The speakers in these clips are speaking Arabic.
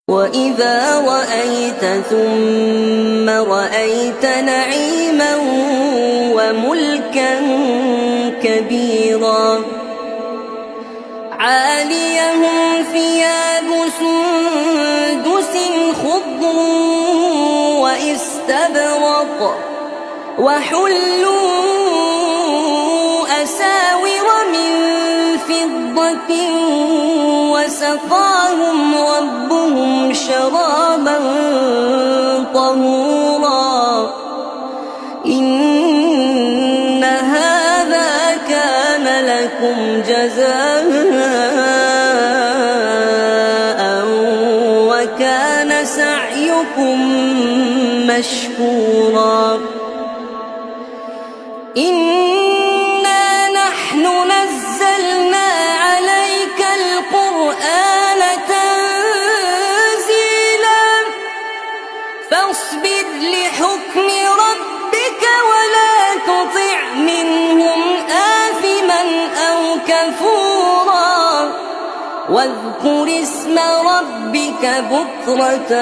وإذا رأيت ثم رأيت نعيما وملكا كبيرا عاليهم ثياب سندس خضر واستبرق وحلوا أساور من فضة وسقاهم ربهم شرابا طهورا إن هذا كان لكم جزاء وكان سعيكم مشكورا إنا نحن نزلنا عليك القرآن تنزيلا فاصبر لحكم ربك ولا تطع منهم آثما أو كفورا واذكر اسم ربك بكرة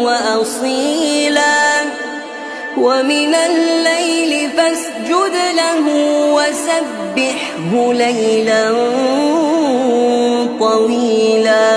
وأصيلا ومن الليل فاسجد له وسبحه ليلا طويلا